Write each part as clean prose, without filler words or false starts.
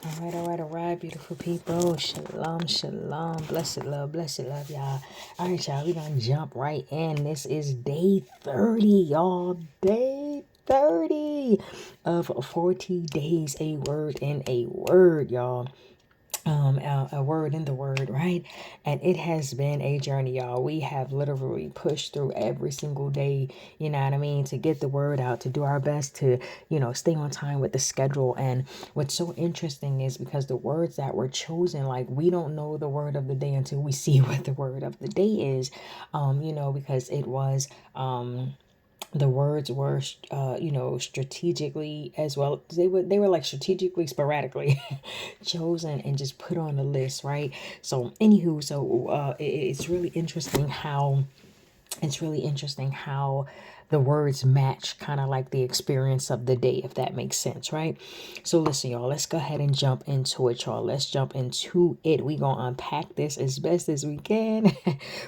All right, beautiful people. Shalom, shalom. Blessed love, y'all. All right, y'all, we gonna jump right in. This is day 30, y'all. Day 30 of 40 days, a word in a word, y'all. A word in the word, right? And it has been a journey, y'all. We have literally pushed through every single day, you know what I mean, to get the word out, to do our best to, stay on time with the schedule. And what's so interesting is because the words that were chosen, like, we don't know the word of the day until we see what the word of the day is, because it was, the words were strategically, as well, they were like strategically, sporadically chosen and just put on the list, right? So anywho, it's really interesting how the words match kind of like the experience of the day, if that makes sense, right? So listen, y'all, let's go ahead and jump into it, y'all. Let's jump into it. We gonna unpack this as best as we can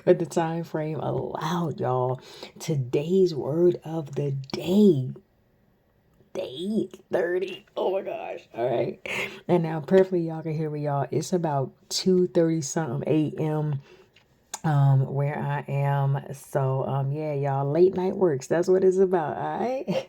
with the time frame allowed, y'all. Today's word of the day 30. Oh my gosh. All right. And now perfectly y'all can hear me, y'all. It's about 2:30 something a.m. Where I am. So yeah, y'all, late night works. That's what it's about. All right.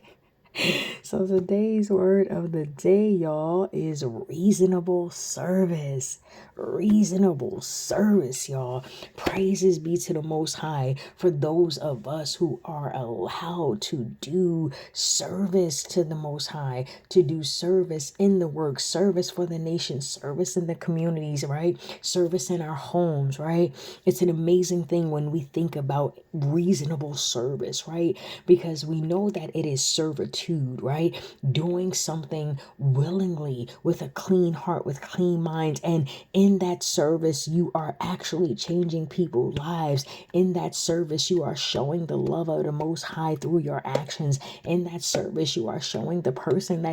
So today's word of the day, y'all, is reasonable service. Reasonable service, y'all. Praises be to the Most High for those of us who are allowed to do service to the Most High, to do service in the work, service for the nation, service in the communities, right? Service in our homes, right? It's an amazing thing when we think about reasonable service, right? Because we know that it is servitude, right? Doing something willingly with a clean heart, with clean minds. And in that service, you are actually changing people's lives. In that service, you are showing the love of the Most High through your actions. In that service, you are showing the person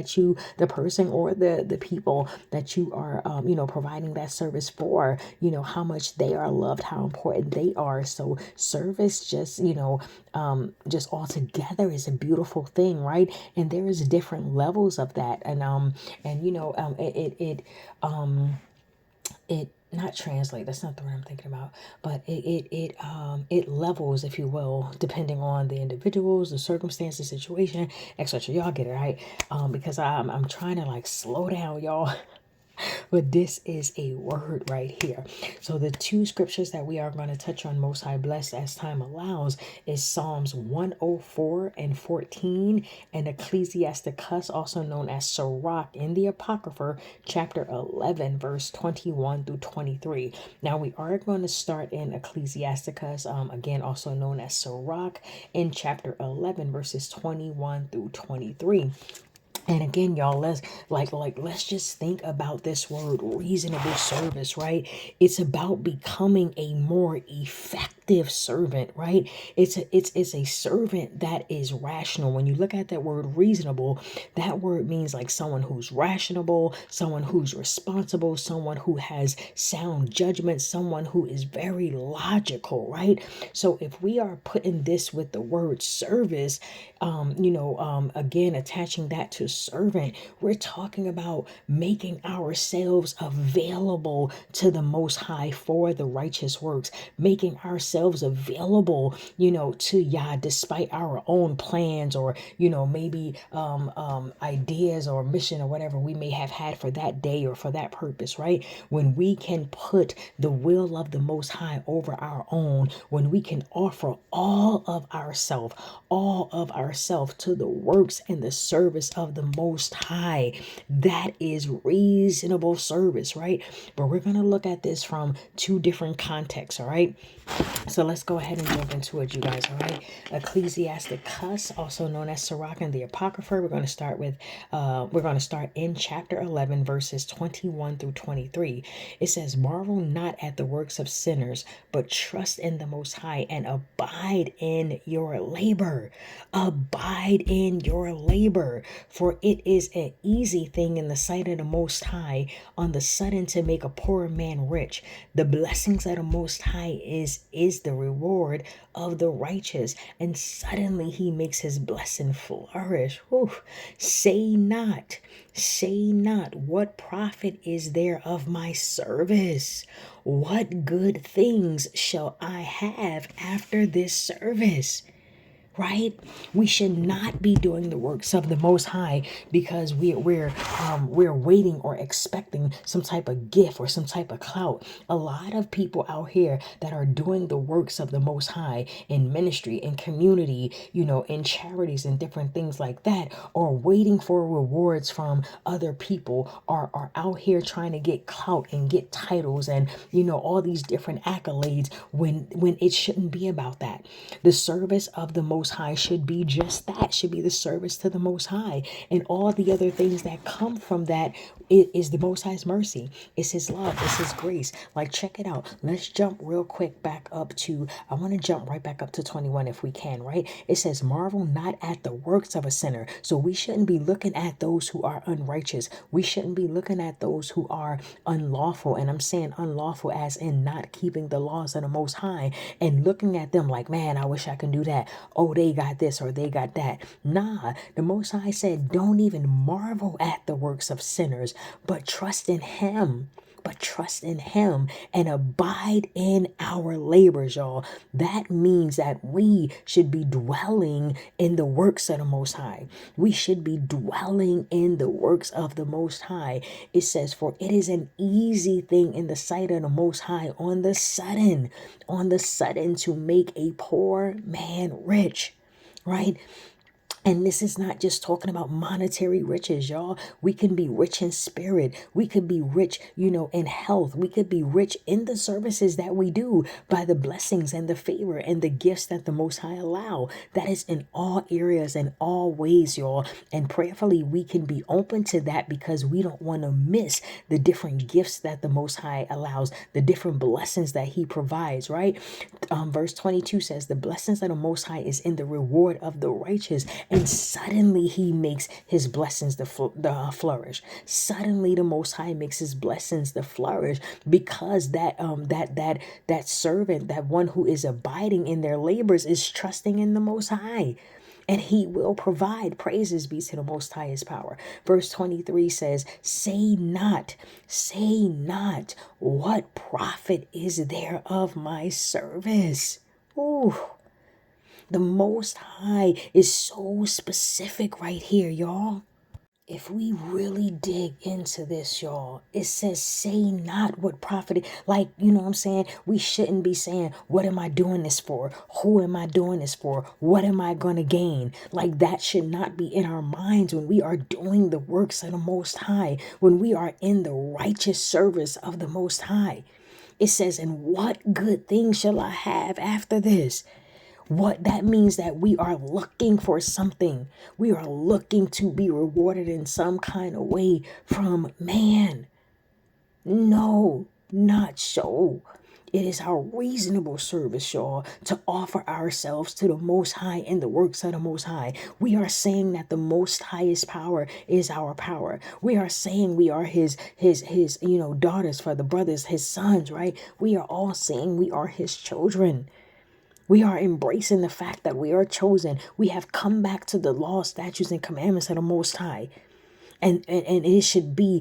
or the people that you are, providing that service for, how much they are loved, how important they are. So service just altogether is a beautiful thing, right? And there is different levels of that. It not translate, that's not the word I'm thinking about, but it levels, if you will, depending on the individuals, the circumstances, situation, etc. Y'all get it, right? Because I'm trying to like slow down, y'all. But this is a word right here. So the two scriptures that we are going to touch on, most high blessed as time allows, is Psalms 104 and 14 and Ecclesiasticus, also known as Sirach in the Apocrypha, chapter 11, verse 21 through 23. Now we are going to start in Ecclesiasticus, again, also known as Sirach, in chapter 11, verses 21 through 23. And again, y'all, let's just think about this word reasonable service, right? It's about becoming a more effective servant, right? It's a servant that is rational. When you look at that word reasonable, that word means like someone who's rational, someone who's responsible, someone who has sound judgment, someone who is very logical, right? So if we are putting this with the word service, again, attaching that to servant, we're talking about making ourselves available to the Most High for the righteous works, making ourselves available, to Yah, despite our own plans or, maybe ideas or mission or whatever we may have had for that day or for that purpose, right? When we can put the will of the Most High over our own, when we can offer all of ourselves to the works and the service of the Most High. That is reasonable service, right? But we're going to look at this from two different contexts, all right? So let's go ahead and jump into it, you guys, all right? Ecclesiasticus, also known as Sirach in the Apocrypha. We're going to start in chapter 11, verses 21 through 23. It says, "Marvel not at the works of sinners, but trust in the Most High and abide in your labor." Abide in your labor, for it is an easy thing in the sight of the Most High on the sudden to make a poor man rich. The blessings of the Most High is is the reward of the righteous, and suddenly he makes his blessing flourish. Whew. Say not, what profit is there of my service? What good things shall I have after this service? Right? We should not be doing the works of the Most High because we're waiting or expecting some type of gift or some type of clout. A lot of people out here that are doing the works of the Most High in ministry, in community, in charities and different things like that, or waiting for rewards from other people, are out here trying to get clout and get titles and all these different accolades when it shouldn't be about that. The service of the Most High should be just that, should be the service to the Most High, and all the other things that come from that is the Most High's mercy. It's his love, it's his grace. Like, check it out. Let's jump real quick back up to, I want to jump right back up to 21 if we can, right? It says, marvel not at the works of a sinner. So we shouldn't be looking at those who are unrighteous. We shouldn't be looking at those who are unlawful. And I'm saying unlawful as in not keeping the laws of the Most High, and looking at them like, man, I wish I could do that. Oh, they got this or they got that. Nah, the Most High said, don't even marvel at the works of sinners, but trust in him. And abide in our labors, y'all. That means that we should be dwelling in the works of the Most High. We should be dwelling in the works of the Most High. It says, for it is an easy thing in the sight of the Most High on the sudden to make a poor man rich, right? And this is not just talking about monetary riches, y'all. We can be rich in spirit. We could be rich, in health. We could be rich in the services that we do by the blessings and the favor and the gifts that the Most High allow. That is in all areas and all ways, y'all. And prayerfully, we can be open to that because we don't want to miss the different gifts that the Most High allows, the different blessings that he provides, right? Verse 22 says, the blessings of the Most High is in the reward of the righteous, and suddenly he makes his blessings to flourish. Suddenly the Most High makes his blessings to flourish because that servant, that one who is abiding in their labors, is trusting in the Most High. And he will provide. Praises be to the Most High's power. Verse 23 says, say not, what profit is there of my service? Ooh. The Most High is so specific right here, y'all. If we really dig into this, y'all, it says, say not what profit. Like, what I'm saying? We shouldn't be saying, what am I doing this for? Who am I doing this for? What am I going to gain? Like, that should not be in our minds when we are doing the works of the Most High, when we are in the righteous service of the Most High. It says, and what good thing shall I have after this? What that means that we are looking for something. We are looking to be rewarded in some kind of way from man. No, not so. It is our reasonable service, y'all, to offer ourselves to the Most High in the works of the Most High. We are saying that the Most Highest power is our power. We are saying we are his daughters for the brothers, his sons, right? We are all saying we are his children. We are embracing the fact that we are chosen. We have come back to the law, statutes, and commandments of the Most High. And it should be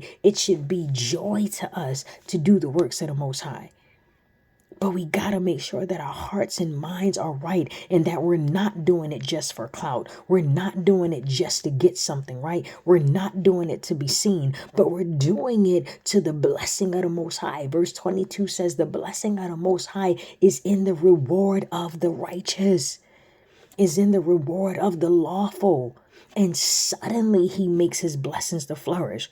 joy to us to do the works of the Most High. But we got to make sure that our hearts and minds are right and that we're not doing it just for clout. We're not doing it just to get something, right? We're not doing it to be seen, but we're doing it to the blessing of the Most High. Verse 22 says, the blessing of the Most High is in the reward of the righteous, is in the reward of the lawful. And suddenly he makes his blessings to flourish.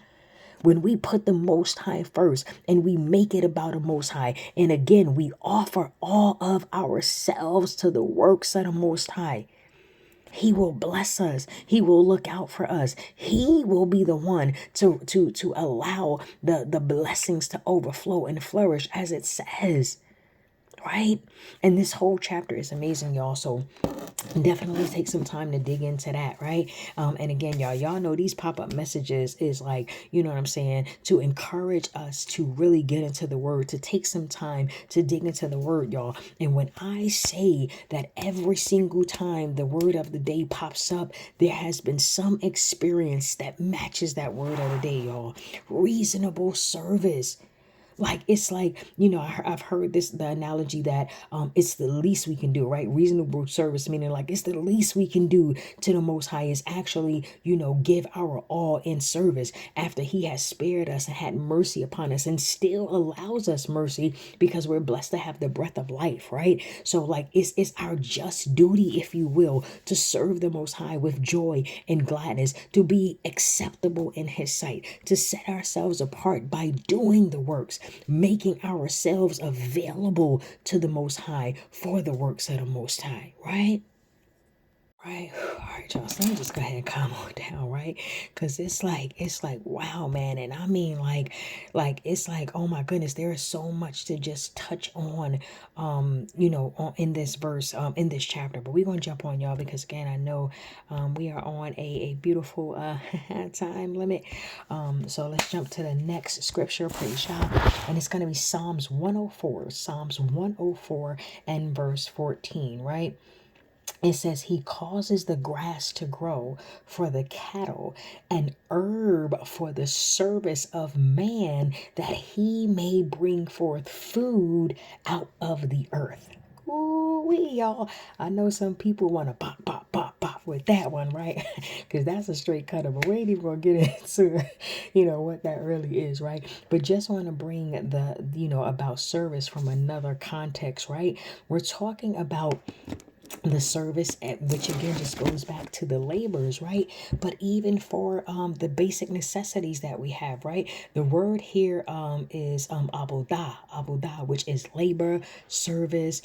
When we put the Most High first and we make it about the Most High, and again, we offer all of ourselves to the works of the Most High, he will bless us. He will look out for us. He will be the one to allow the blessings to overflow and flourish, as it says. right? And this whole chapter is amazing, y'all. So definitely take some time to dig into that, right? And again, y'all know these pop-up messages is like, you know what I'm saying, to encourage us to really get into the word, to take some time to dig into the word, y'all. And when I say that every single time the word of the day pops up, there has been some experience that matches that word of the day, y'all. Reasonable service. Like, it's like, I've heard the analogy that it's the least we can do, right? Reasonable service, meaning like it's the least we can do to the Most High is actually, give our all in service after He has spared us and had mercy upon us and still allows us mercy because we're blessed to have the breath of life, right? So like it's our just duty, if you will, to serve the Most High with joy and gladness, to be acceptable in His sight, to set ourselves apart by doing the works, making ourselves available to the Most High for the works of the Most High, right? Right. All right, y'all. So let me just go ahead and calm on down, right? Because it's like, wow, man. And I mean, it's like, oh my goodness, there is so much to just touch on, in this verse, in this chapter. But we're gonna jump on, y'all, because again, I know, we are on a beautiful time limit. So let's jump to the next scripture, praise y'all, and it's gonna be Psalms 104, Psalms 104 and verse 14, right? It says he causes the grass to grow for the cattle and herb for the service of man, that he may bring forth food out of the earth. Ooh, y'all. I know some people want to pop, pop, pop, pop with that one, right? Because that's a straight cutter, but we ain't even going to get into, what that really is, right? But just want to bring about service from another context, right? We're talking about the service, at which again just goes back to the labors, right? But even for the basic necessities that we have, right? The word here is abudah, which is labor, service.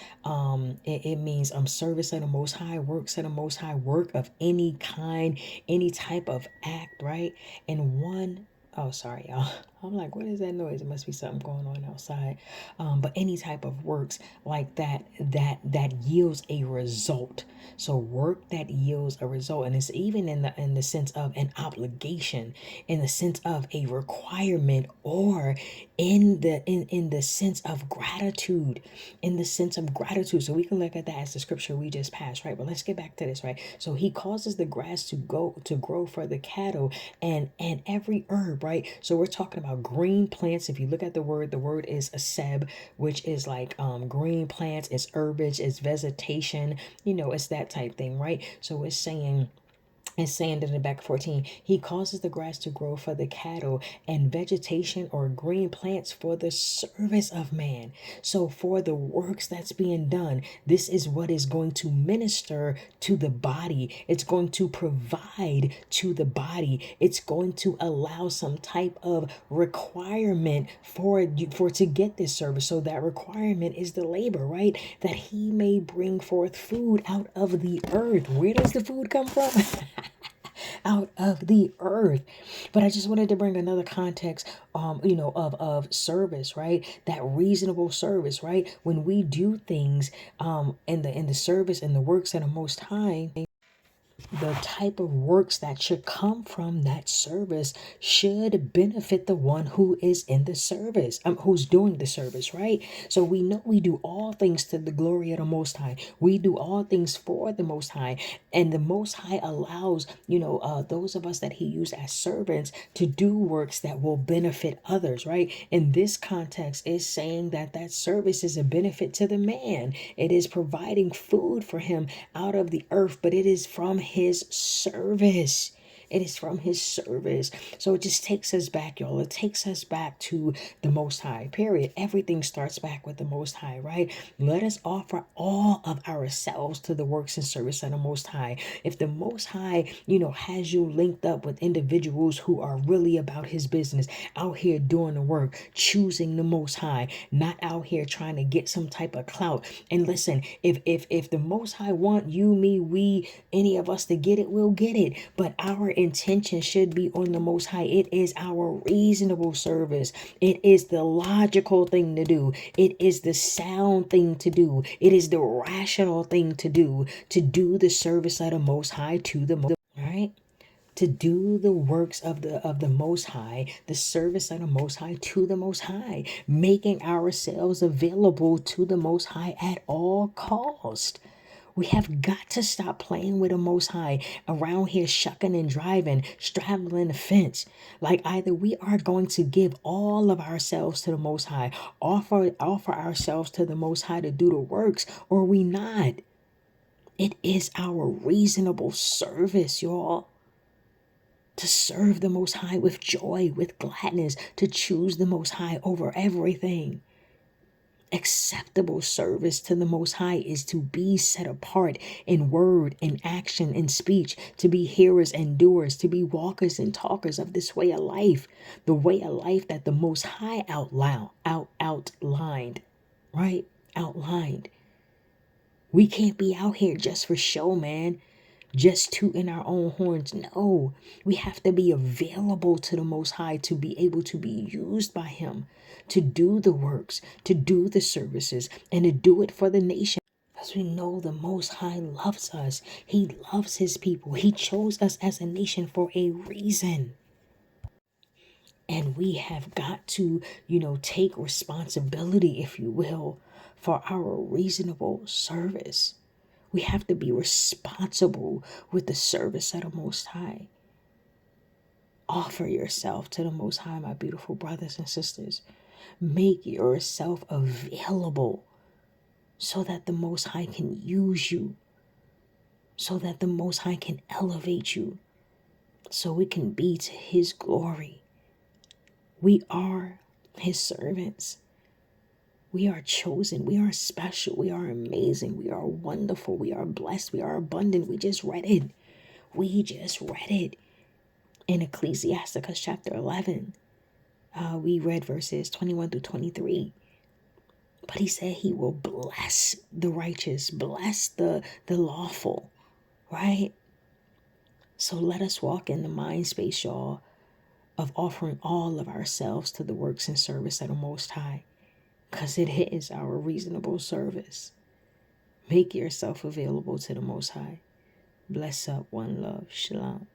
It means service of the Most High, works of the Most High, work of any kind, any type of act, right? And one, oh, sorry, y'all. I'm like, what is that noise? It must be something going on outside. But any type of works like that yields a result. So work that yields a result, and it's even in the sense of an obligation, in the sense of a requirement, or in the sense of gratitude, in the sense of gratitude. So we can look at that as the scripture we just passed, right? But let's get back to this, right? So he causes the grass to grow for the cattle and every herb, right? So we're talking about green plants. If you look at the word is a seb, which is like green plants, it's herbage, it's vegetation, it's that type thing, right? So it's saying in the back 14, he causes the grass to grow for the cattle and vegetation or green plants for the service of man. So for the works that's being done, this is what is going to minister to the body. It's going to provide to the body. It's going to allow some type of requirement for to get this service. So that requirement is the labor, right? That he may bring forth food out of the earth. Where does the food come from? Out of the earth. But I just wanted to bring another context, of service, right? That reasonable service, right? When we do things, in the service and the works of the Most High, the type of works that should come from that service should benefit the one who is in the service, who's doing the service, right? So we know we do all things to the glory of the Most High. We do all things for the Most High, and the Most High allows, those of us that He used as servants to do works that will benefit others, right? In this context, is saying that that service is a benefit to the man. It is providing food for him out of the earth, but it is from his service. It is from his service. So it just takes us back, y'all. It takes us back to the Most High, period. Everything starts back with the Most High, right? Let us offer all of ourselves to the works and service of the Most High. If the Most High, has you linked up with individuals who are really about His business, out here doing the work, choosing the Most High, not out here trying to get some type of clout. And listen, if the Most High want you, me, we, any of us to get it, we'll get it. But our intention should be on the Most High. It is our reasonable service. It is the logical thing to do. It is the sound thing to do. It is the rational thing to do the service of the Most High to the Most High. All right? To do the works of the Most High, the service of the Most High to the Most High, making ourselves available to the Most High at all cost. We have got to stop playing with the Most High around here, shucking and driving, straddling the fence. Like either we are going to give all of ourselves to the Most High, offer ourselves to the Most High to do the works, or we not. It is our reasonable service, y'all, to serve the Most High with joy, with gladness, to choose the Most High over everything. Acceptable service to the Most High is to be set apart in word, in action, in speech, to be hearers and doers, to be walkers and talkers of this way of life, the way of life that the Most High outlined, right? Outlined. We can't be out here just for show, man. Just tooting our own horns. No, we have to be available to the Most High to be able to be used by Him, to do the works, to do the services, and to do it for the nation. As we know, the Most High loves us. He loves His people. He chose us as a nation for a reason. And we have got to, take responsibility, if you will, for our reasonable service. We have to be responsible with the service of the Most High. Offer yourself to the Most High, my beautiful brothers and sisters. Make yourself available so that the Most High can use you, so that the Most High can elevate you, so it can be to His glory. We are His servants. We are chosen. We are special. We are amazing. We are wonderful. We are blessed. We are abundant. We just read it. In Ecclesiasticus chapter 11. We read verses 21 through 23. But He said He will bless the righteous, bless the lawful, right? So let us walk in the mind space, y'all, of offering all of ourselves to the works and service of the Most High, because it is our reasonable service. Make yourself available to the Most High. Bless up, one love. Shalom.